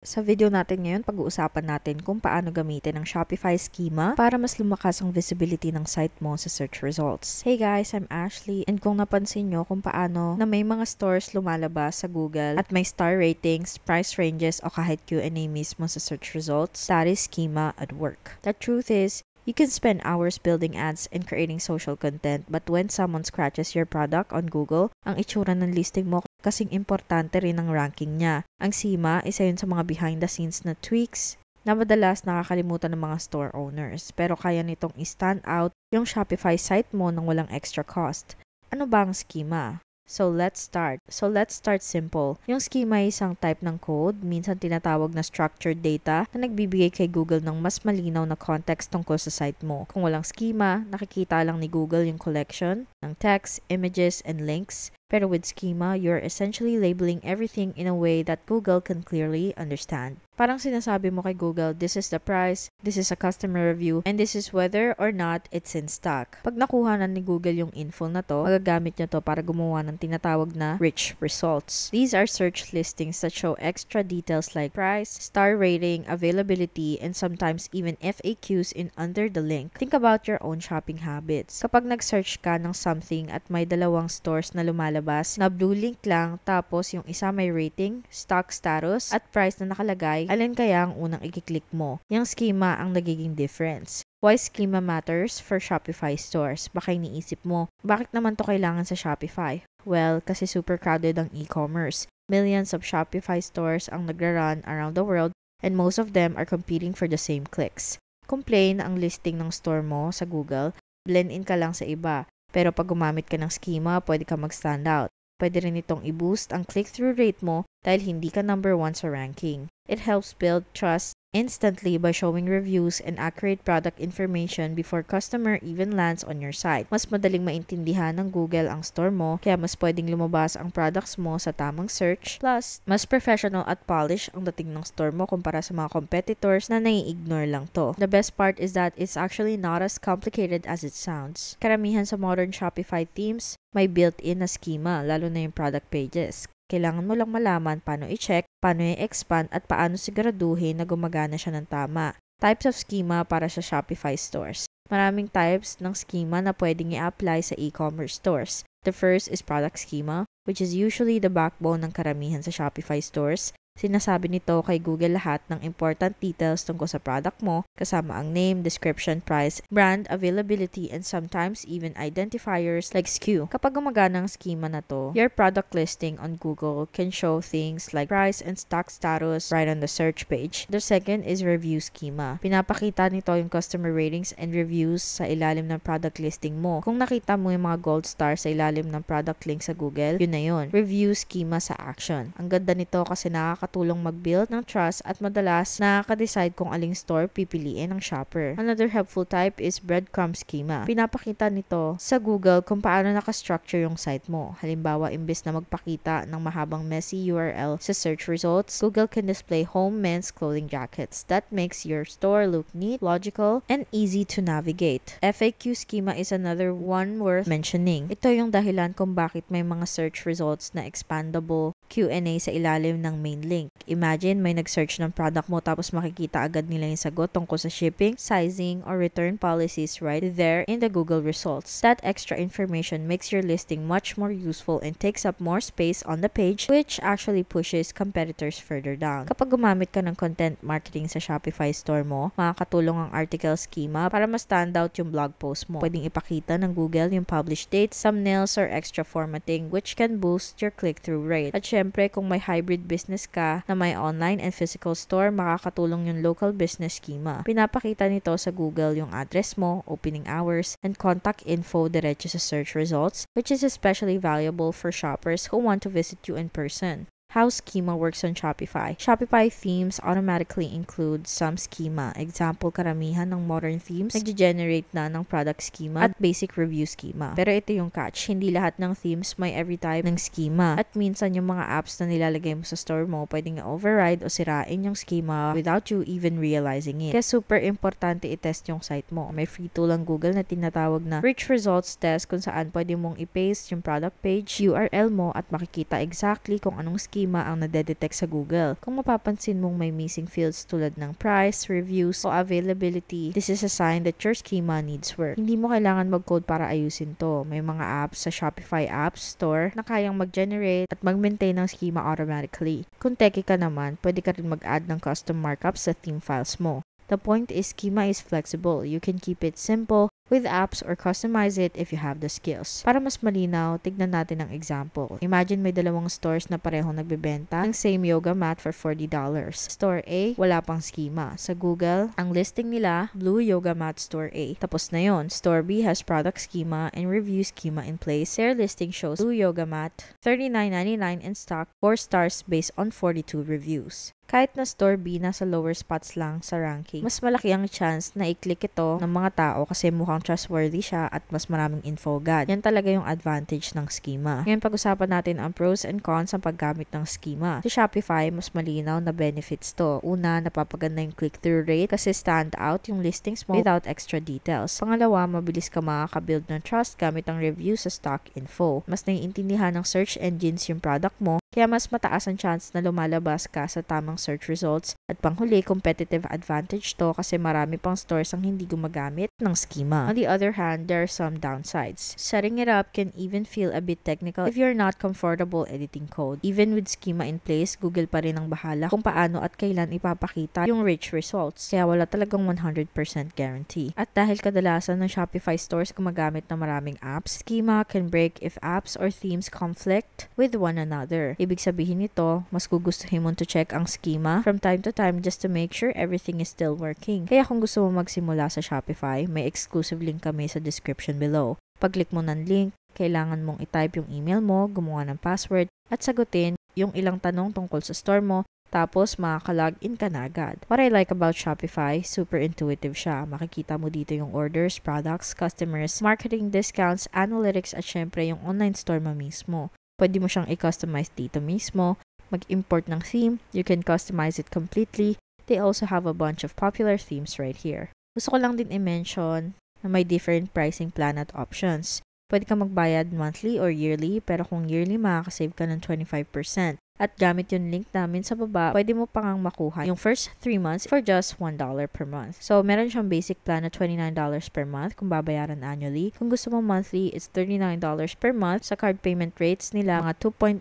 Sa video natin ngayon, pag-uusapan natin kung paano gamitin ang Shopify schema para mas lumakas ang visibility ng site mo sa search results. Hey guys, I'm Ashley, and kung napansin nyo kung paano na may mga stores lumalabas sa Google at may star ratings, price ranges o kahit Q&A mismo sa search results, that is schema at work. The truth is, you can spend hours building ads and creating social content, but when someone scratches your product on Google, ang itsura ng listing mo kasing importante rin ang ranking niya. Ang schema, isa yun sa mga behind-the-scenes na tweaks na madalas nakakalimutan ng mga store owners. Pero kaya nitong i-stand out yung Shopify site mo nang walang extra cost. Ano ba ang schema? So let's start simple. Yung schema ay isang type ng code, minsan tinatawag na structured data, na nagbibigay kay Google ng mas malinaw na context tungkol sa site mo. Kung walang schema, nakikita lang ni Google yung collection ng text, images, and links. Pero with schema, you're essentially labeling everything in a way that Google can clearly understand. Parang sinasabi mo kay Google, this is the price, this is a customer review, and this is whether or not it's in stock. Pag nakuha na ni Google yung info na to, magagamit niya to para gumawa ng tinatawag na rich results. These are search listings that show extra details like price, star rating, availability, and sometimes even FAQs in under the link. Think about your own shopping habits. Kapag nag-search ka ng something at may dalawang stores na lumalabas, na blue link lang, tapos yung isa may rating, stock status, at price na nakalagay, alin kaya ang unang i-click mo? Yung schema ang nagiging difference. Why schema matters for Shopify stores? Baka iniisip mo, bakit naman to kailangan sa Shopify? Well, kasi super crowded ang e-commerce. Millions of Shopify stores ang nagra-run around the world and most of them are competing for the same clicks. Kung plain ang listing ng store mo sa Google, blend in ka lang sa iba. Pero pag gumamit ka ng schema, pwede ka mag-stand out. Pwede rin itong i-boost ang click-through rate mo dahil hindi ka number 1 sa ranking. It helps build trust instantly by showing reviews and accurate product information before customer even lands on your site. Mas madaling maintindihan ng Google ang store mo, kaya mas pwedeng lumabas ang products mo sa tamang search. Plus, mas professional at polished ang dating ng store mo kumpara sa mga competitors na nai-ignore lang to. The best part is that it's actually not as complicated as it sounds. Karamihan sa modern Shopify themes may built-in na schema, lalo na yung product pages. Kailangan mo lang malaman paano i-check, paano i-expand, at paano siguraduhin na gumagana siya ng tama. Types of schema para sa Shopify stores. Maraming types ng schema na pwedeng i-apply sa e-commerce stores. The first is product schema, which is usually the backbone ng karamihan sa Shopify stores. Sinasabi nito kay Google lahat ng important details tungkol sa product mo, kasama ang name, description, price, brand, availability, and sometimes even identifiers like SKU. Kapag gumagana ang schema na to, your product listing on Google can show things like price and stock status right on the search page. The second is review schema. Pinapakita nito yung customer ratings and reviews sa ilalim ng product listing mo. Kung nakita mo yung mga gold star sa ilalim ng product link sa Google, yun na yun. Review schema sa action. Ang ganda nito kasi nakakatulong mag-build ng trust at madalas nakaka-decide kung aling store pipiliin ng shopper. Another helpful type is breadcrumb schema. Pinapakita nito sa Google kung paano nakastructure yung site mo. Halimbawa, imbes na magpakita ng mahabang messy URL sa search results, Google can display home men's clothing jackets. That makes your store look neat, logical, and easy to navigate. FAQ schema is another one worth mentioning. Ito yung dahilan kung bakit may mga search results na expandable Q&A sa ilalim ng main link. Imagine may nag-search ng product mo tapos makikita agad nila yung sagot tungkol sa shipping, sizing, or return policies right there in the Google results. That extra information makes your listing much more useful and takes up more space on the page, which actually pushes competitors further down. Kapag gumamit ka ng content marketing sa Shopify store mo, makakatulong ang article schema para mas stand out yung blog post mo. Pwedeng ipakita ng Google yung published dates, thumbnails, or extra formatting which can boost your click-through rate. At syempre, kung may hybrid business ka na may online and physical store, makakatulong yung local business schema. Pinapakita nito sa Google yung address mo, opening hours, and contact info diretso sa search results, which is especially valuable for shoppers who want to visit you in person. How schema works on Shopify. Shopify themes automatically include some schema. Example, karamihan ng modern themes nag-generate na ng product schema at basic review schema. Pero ito yung catch, hindi lahat ng themes may every type ng schema. At minsan yung mga apps na nilalagay mo sa store mo pwedeng override o sirain yung schema without you even realizing it. Kaya super importante i-test yung site mo. May free tool ang Google na tinatawag na Rich Results Test kung saan pwede mong i-paste yung product page, URL mo at makikita exactly kung anong schema schema ang nadedetect sa Google. Kung mapapansin mong may missing fields tulad ng price, reviews, o availability, this is a sign that your schema needs work. Hindi mo kailangan mag-code para ayusin to. May mga apps sa Shopify App Store na kayang mag-generate at mag-maintain ng schema automatically. Kung techie ka naman, pwede ka rin mag-add ng custom markups sa theme files mo. The point is, schema is flexible. You can keep it simple with apps or customize it if you have the skills. Para mas malinaw, tignan natin ang example. Imagine may dalawang stores na parehong nagbebenta ng same yoga mat for $40. Store A, wala pang schema. Sa Google, ang listing nila, Blue Yoga Mat Store A. Tapos na yon. Store B has product schema and review schema in place. Their listing shows Blue Yoga Mat, $39.99 in stock, 4 stars based on 42 reviews. Kahit na Store B nasa lower spots lang sa ranking, mas malaki ang chance na i-click ito ng mga tao kasi mukhang trustworthy siya at mas maraming info agad. Yan talaga yung advantage ng schema. Ngayon pag-usapan natin ang pros and cons ng paggamit ng schema. Sa Shopify, mas malinaw na benefits to. Una, napapaganda yung click-through rate kasi stand out yung listings mo without extra details. Pangalawa, mabilis ka makaka-build ng trust gamit ang review sa stock info. Mas naiintindihan ng search engines yung product mo, kaya mas mataas ang chance na lumalabas ka sa tamang search results. At panghuli, competitive advantage to kasi marami pang stores ang hindi gumagamit ng schema. On the other hand, there are some downsides. Setting it up can even feel a bit technical if you're not comfortable editing code. Even with schema in place, Google pa rin ang bahala kung paano at kailan ipapakita yung rich results. Kaya wala talagang 100% guarantee. At dahil kadalasan ng Shopify stores gumagamit ng maraming apps, schema can break if apps or themes conflict with one another. Ibig sabihin nito, mas gugustuhin mo to check ang schema from time to time just to make sure everything is still working. Kaya kung gusto mo magsimula sa Shopify, may exclusive link kami sa description below. Pag-click mo ng link, kailangan mong i-type yung email mo, gumawa ng password, at sagutin yung ilang tanong tungkol sa store mo, tapos makaka-login ka na agad. What I like about Shopify, super intuitive siya. Makikita mo dito yung orders, products, customers, marketing discounts, analytics, at syempre yung online store mo mismo. Pwede mo siyang i-customize dito mismo, mag-import ng theme, you can customize it completely. They also have a bunch of popular themes right here. Gusto ko lang din i-mention na may different pricing plan at options. Pwede ka magbayad monthly or yearly, pero kung yearly, makakasave ka ng 25%. At gamit yung link namin sa baba, pwede mo pang makuha yung first 3 months for just $1 per month. So, meron siyang basic plan na $29 per month kung babayaran annually. Kung gusto mo monthly, it's $39 per month. Sa card payment rates nila, mga 2.9%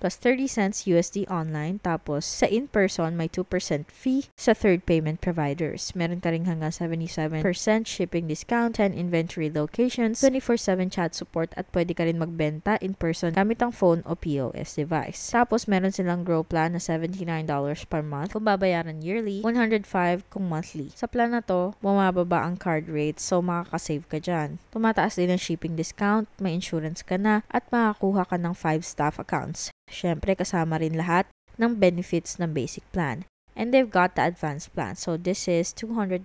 plus 30 cents USD online. Tapos, sa in-person, may 2% fee sa third payment providers. Meron ka rin hanggang 77% shipping discount, 10 inventory locations, 24/7 chat support, at pwede ka rin magbenta in person gamit ang phone o POS device. Tapos, meron silang Grow plan na $79 per month kung babayaran yearly, $105 kung monthly. Sa plan na to, bumababa ang card rates, so makakasave ka dyan. Tumataas din ang shipping discount, may insurance ka na, at makakuha ka ng 5 staff accounts. Syempre, kasama rin lahat ng benefits ng basic plan. And they've got the advanced plan. So this is $299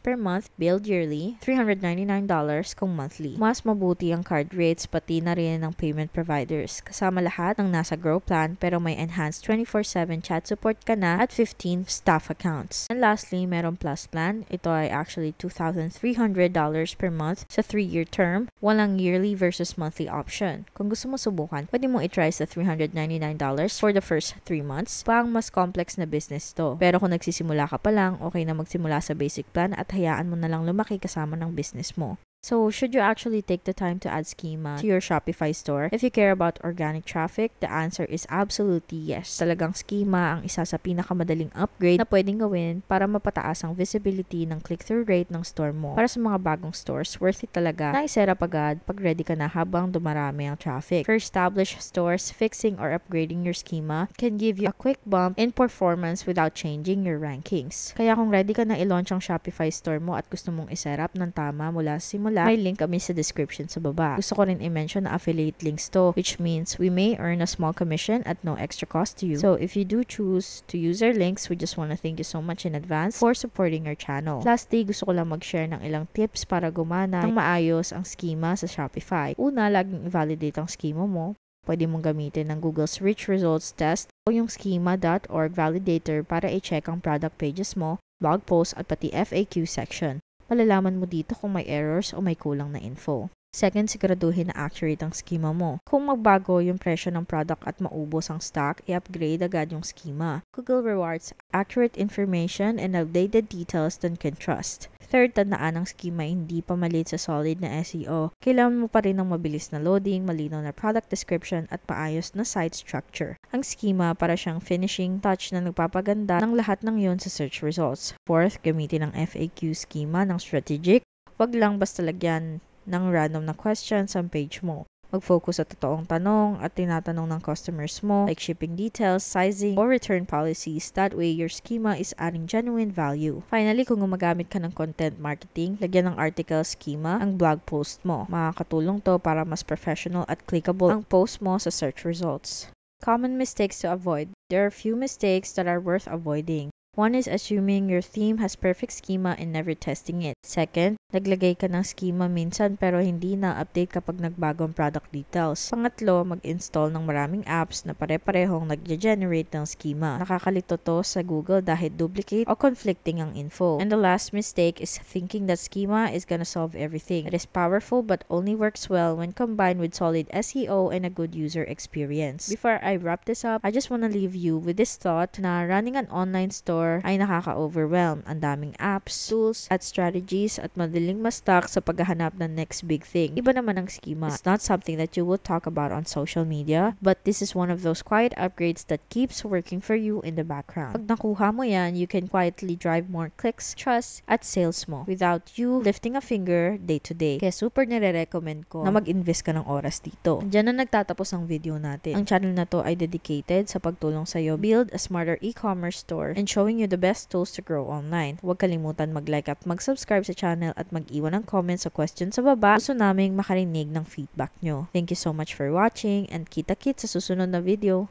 per month, billed yearly, $399 kung monthly. Mas mabuti ang card rates pati na rin ng payment providers. Kasama lahat ng nasa Grow plan pero may enhanced 24/7 chat support ka na at 15 staff accounts. And lastly, meron Plus plan. Ito ay actually $2,300 per month sa 3-year term. Walang yearly versus monthly option. Kung gusto mo subukan, pwede mo i-try sa $399 for the first 3 months. Pang mas complex na business to. Pero kung nagsisimula ka pa lang, okay na magsimula sa basic plan at hayaan mo na lang lumaki kasama ng business mo. So, should you actually take the time to add schema to your Shopify store? If you care about organic traffic, the answer is absolutely yes. Talagang schema ang isa sa pinakamadaling upgrade na pwedeng gawin para mapataas ang visibility ng click-through rate ng store mo. Para sa mga bagong stores, worth it talaga na i-set up agad pag ready ka na habang dumarami ang traffic. For established stores, fixing or upgrading your schema can give you a quick bump in performance without changing your rankings. Kaya kung ready ka na i-launch ang Shopify store mo at gusto mong i-set up ng tama mula simula, may link kami sa description sa baba. Gusto ko rin i-mention na affiliate links to, which means we may earn a small commission at no extra cost to you. So if you do choose to use our links, we just want to thank you so much in advance for supporting our channel. Lastly, gusto ko lang mag-share ng ilang tips para gumana ng maayos ang schema sa Shopify. Una, laging i-validate ang schema mo. Pwede mong gamitin ng Google's Rich Results Test o yung schema.org validator para i-check ang product pages mo, blog posts at pati FAQ section. Malalaman mo dito kung may errors o may kulang na info. Second, siguraduhin na accurate ang schema mo. Kung magbago yung presyo ng product at maubos ang stock, i-upgrade agad yung schema. Google rewards accurate information and outdated details that can trust. Third, tandaan ang schema hindi pa malit sa solid na SEO. Kailangan mo pa rin ng mabilis na loading, malinaw na product description at maayos na site structure. Ang schema para siyang finishing touch na nagpapaganda ng lahat ng yon sa search results. Fourth, gamitin ang FAQ schema ng strategic. Wag lang basta lagyan ng random na questions ang page mo. Mag-focus sa totoong tanong at tinatanong ng customers mo like shipping details, sizing, or return policies. That way, your schema is adding genuine value. Finally, kung gumagamit ka ng content marketing, lagyan ng article schema ang blog post mo. Makakatulong to para mas professional at clickable ang post mo sa search results. Common mistakes to avoid. There are few mistakes that are worth avoiding. One is assuming your theme has perfect schema and never testing it. Second, naglagay ka ng schema minsan pero hindi na-update kapag nagbagong product details. Pangatlo, mag-install ng maraming apps na pare-parehong nag-generate ng schema. Nakakalito to sa Google dahil duplicate o conflicting ang info. And the last mistake is thinking that schema is gonna solve everything. It is powerful but only works well when combined with solid SEO and a good user experience. Before I wrap this up, I just wanna leave you with this thought na running an online store ay nakaka-overwhelm. Ang daming apps, tools, at strategies at madaling ma-stuck sa paghahanap ng next big thing. Iba naman ang schema. It's not something that you will talk about on social media, but this is one of those quiet upgrades that keeps working for you in the background. Pag nakuha mo yan, you can quietly drive more clicks, trust, at sales mo without you lifting a finger day to day. Kaya super nire-recommend ko na mag-invest ka ng oras dito. Diyan na nagtatapos ang video natin. Ang channel na to ay dedicated sa pagtulong sa'yo build a smarter e-commerce store and showing you the best tools to grow online. Huwag kalimutan mag-like at mag-subscribe sa channel at mag-iwan ng comments o questions sa baba. Gusto naming makarinig ng feedback nyo. Thank you so much for watching and kita-kits sa susunod na video.